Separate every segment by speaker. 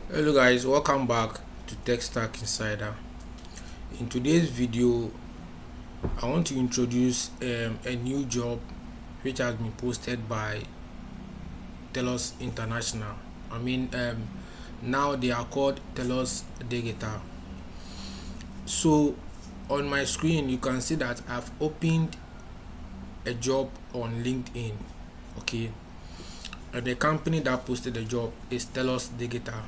Speaker 1: Hello guys, welcome back to Tech Stack Insider. In today's video, I want to introduce a new job which has been posted by TELUS International. Now they are called TELUS Data. So on my screen, you can see that I've opened a job on LinkedIn. Okay, and the company that posted the job is TELUS Data.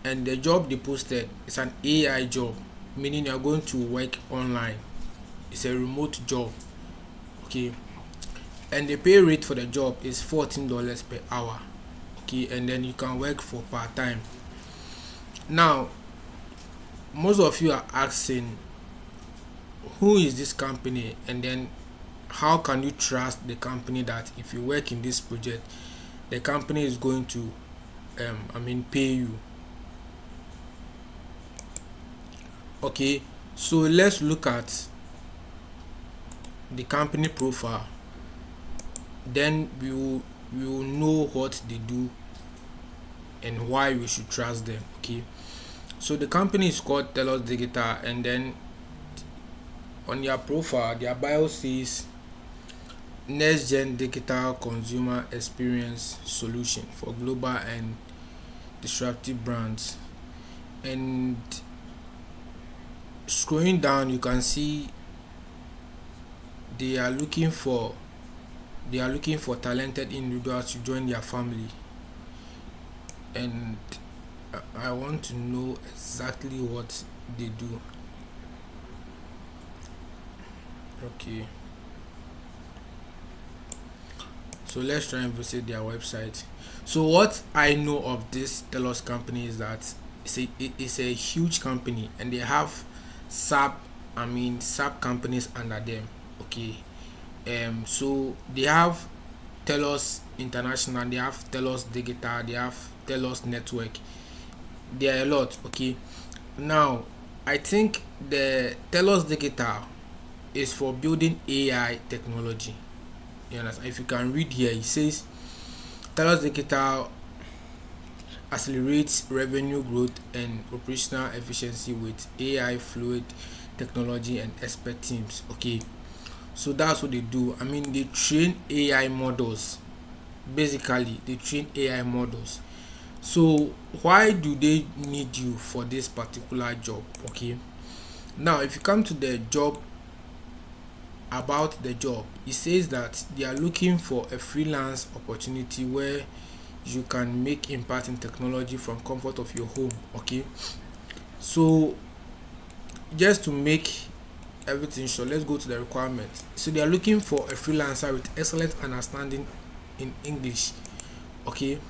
Speaker 1: And the job they posted is an AI job, meaning you're going to work online. It's a remote job. Okay, and the pay rate for the job is $14 per hour. Okay, and then you can work for part-time. Now, most of you are asking, who is this company, and then how can you trust the company that if you work in this project, the company is going to pay you? Okay, so let's look at the company profile, then we will know what they do and why we should trust them. Okay, so the company is called TELUS Data, and then on their profile, their bio says next gen digital consumer experience solution for global and disruptive brands. And scrolling down, you can see they are looking for talented individuals to join their family, and I want to know exactly what they do. Okay, so let's try and visit their website. So what I know of this TELUS company is that it's a huge company, and they have sub companies under them. Okay, so they have TELUS International, they have TELUS Data, they have TELUS Network. There are a lot. Okay, now I think the TELUS Data is for building AI technology. You understand? If you can read here, it says TELUS Data accelerates revenue growth and operational efficiency with AI fluid technology and expert teams. Okay, so that's what they do. They train AI models. Basically, they train AI models. So why do they need you for this particular job? Okay, now if you come to the job, about the job, it says that they are looking for a freelance opportunity where you can make impact in technology from comfort of your home. Okay, so just to make everything sure, let's go to the requirements. So they are looking for a freelancer with excellent understanding in English. Okay,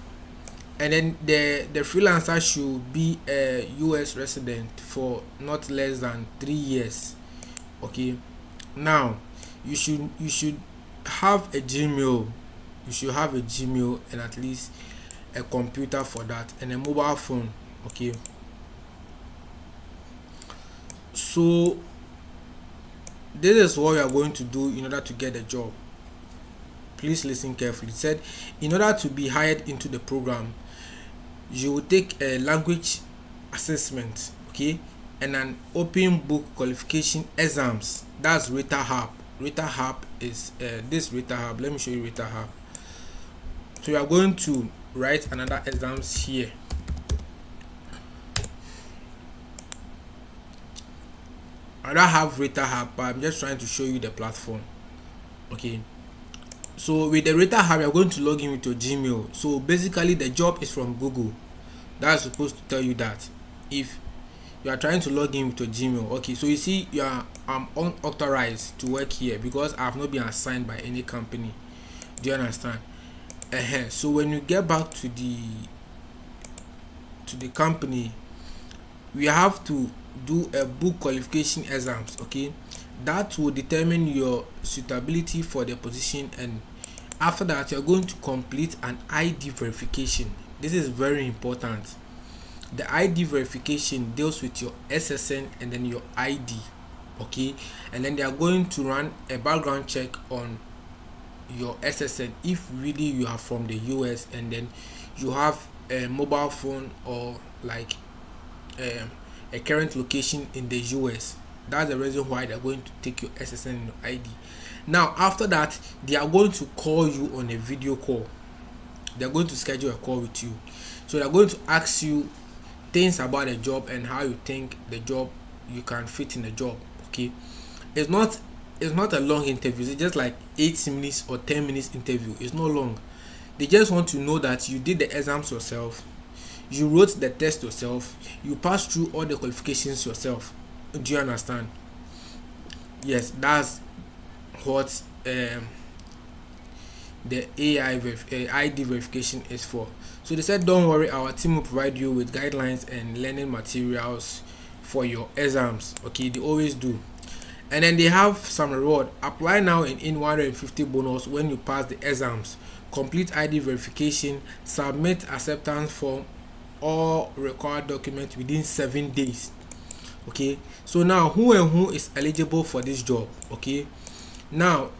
Speaker 1: and then the freelancer should be a US resident for not less than 3 years. Okay, now you should have a Gmail. You should have a Gmail and at least a computer for that, and a mobile phone. Okay, so this is what you are going to do in order to get the job. Please listen carefully. It said, in order to be hired into the program, you will take a language assessment, okay, and an open book qualification exams. That's Rita Hub. Rita Hub is this Rita Hub. Let me show you Rita Hub. So you are going to write another exams here. I don't have Rita Hub, but I'm just trying to show you the platform. Okay, so with the Rita Hub, you're going to log in with your Gmail. So basically the job is from Google. That's supposed to tell you that if you are trying to log in with your Gmail. Okay, so you see I'm unauthorized to work here because I have not been assigned by any company. Do you understand? So when you get back to the company, we have to do a book qualification exams. Okay, that will determine your suitability for the position, and after that you're going to complete an ID verification. This is very important. The ID verification deals with your SSN and then your ID. Okay, and then they are going to run a background check on your SSN if really you are from the US and then you have a mobile phone or like um, a current location in the US. That's the reason why they're going to take your SSN and your ID. Now after that, they are going to call you on a video call. They're going to schedule a call with you. So they're going to ask you things about the job and how you think the job you can fit in the job. Okay, it's not a long interview. It's just like 8 minutes or 10 minutes interview. It's not long. They just want to know that you did the exams yourself, you wrote the test yourself, you passed through all the qualifications yourself. Do you understand? Yes, that's what the ID verification is for. So they said, don't worry, our team will provide you with guidelines and learning materials for your exams. Okay, they always do. And then they have some reward. Apply now and in 150 bonus when you pass the exams. Complete ID verification, submit acceptance form, all required documents within 7 days. Okay, so now who is eligible for this job? Okay, now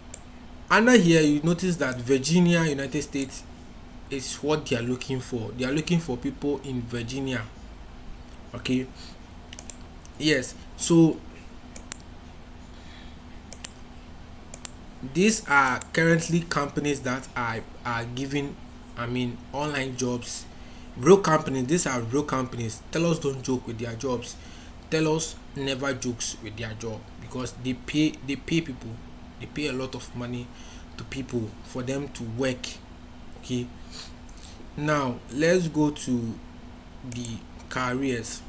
Speaker 1: under here you notice that Virginia, United States is what they are looking for. They are looking for people in Virginia. Okay, yes, so these are currently companies that are giving, online jobs. Real companies. These are real companies. TELUS don't joke with their jobs. TELUS never jokes with their job because they pay people. They pay a lot of money to people for them to work. Okay, now let's go to the careers.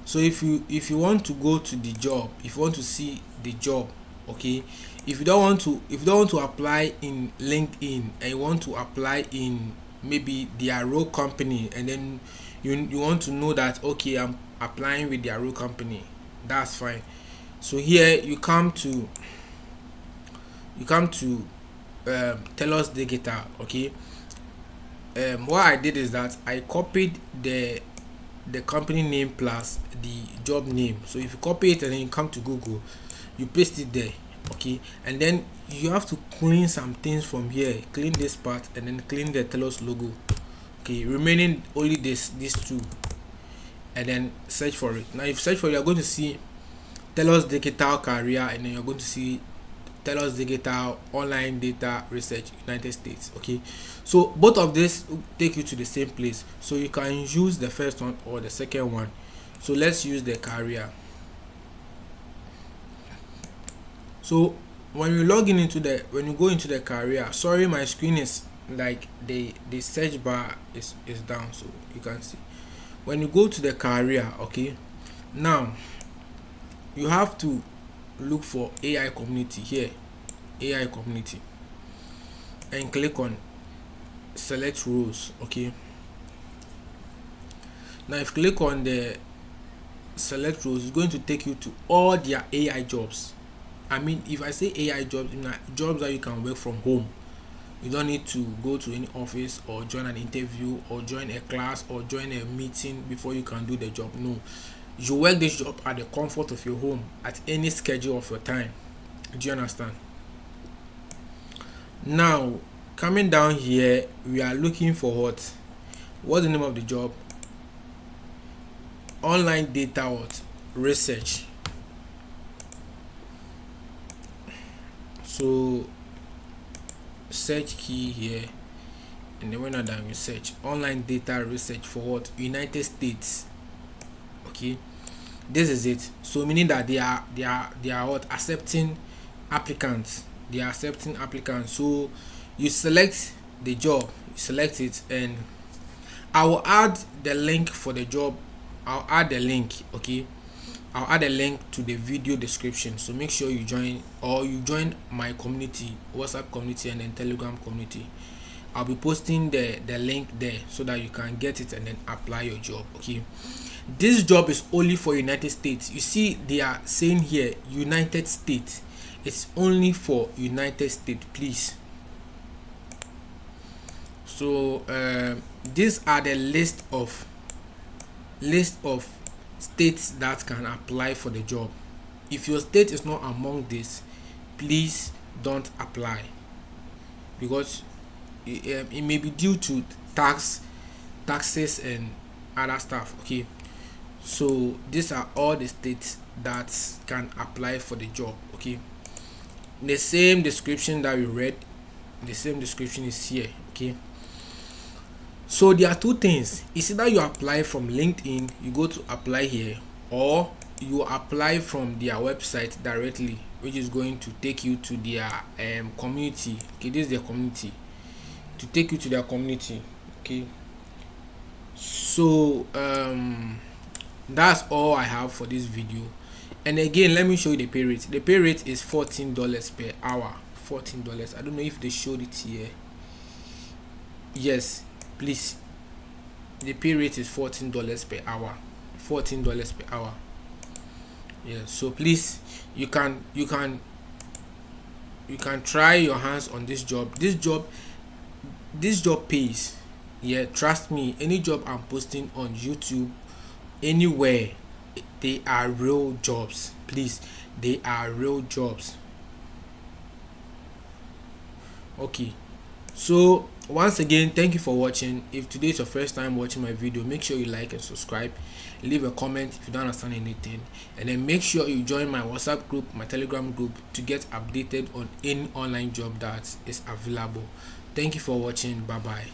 Speaker 1: So if you want to go to the job, if you want to see the job, okay, if you don't want to apply in LinkedIn and you want to apply in maybe their role company, and then you want to know that, okay, I'm applying with their role company, that's fine. So here you come to TELUS Digital. Okay, what I did is that I copied the company name plus the job name. So if you copy it and then you come to Google, you paste it there. Okay, and then you have to clean some things from here. Clean this part and then clean the TELUS logo. Okay, remaining only these two, and then search for it. Now if you search for it, you're going to see TELUS Digital Career, and then you're going to see TELUS Digital Online Data Research, United States. Okay, so both of this will take you to the same place, so you can use the first one or the second one. So let's use the career. So when you log in when you go into the career, sorry, my screen is like the search bar is down, so you can see. When you go to the career, okay, now you have to look for AI community here, AI community, and click on select roles. Okay, now if you click on the select roles, it's going to take you to all their AI jobs. If I say AI jobs, jobs that you can work from home. You don't need to go to any office or join an interview or join a class or join a meeting before you can do the job. No, you work this job at the comfort of your home at any schedule of your time. Do you understand? Now coming down here, we are looking for what's the name of the job? Online data research. So search key here, and then when I'm done with search, online data research for what? United States. Okay, this is it. So meaning that they are what? Accepting applicants. They are accepting applicants. So you select the job, you select it, and I will add the link for the job. I'll add the link. Okay, I'll add a link to the video description. So make sure you join my community, WhatsApp community, and then Telegram community. I'll be posting the link there so that you can get it and then apply your job. Okay, this job is only for United States. You see, they are saying here United States. It's only for United States, please. So these are the list of states that can apply for the job. If your state is not among this, please don't apply. because it may be due to taxes and other stuff. Okay, so these are all the states that can apply for the job. Okay, the same description that we read, the same description is here. Okay, so there are two things. It's either you apply from LinkedIn, you go to apply here, or you apply from their website directly, which is going to take you to their community. Okay, this is their community, to take you to their community. Okay, so that's all I have for this video. And again, let me show you the pay rate. The pay rate is $14 per hour. $14. I don't know if they showed it here. Yes, please, the pay rate is $14 per hour. $14 per hour. Yeah, so please, you can try your hands on this job. This job pays. Yeah, trust me, any job I'm posting on YouTube, anywhere, they are real jobs. Please, they are real jobs. Okay, so once again, thank you for watching. If today is your first time watching my video, make sure you like and subscribe, leave a comment if you don't understand anything, and then make sure you join my WhatsApp group, my Telegram group, to get updated on any online job that is available. Thank you for watching. Bye bye.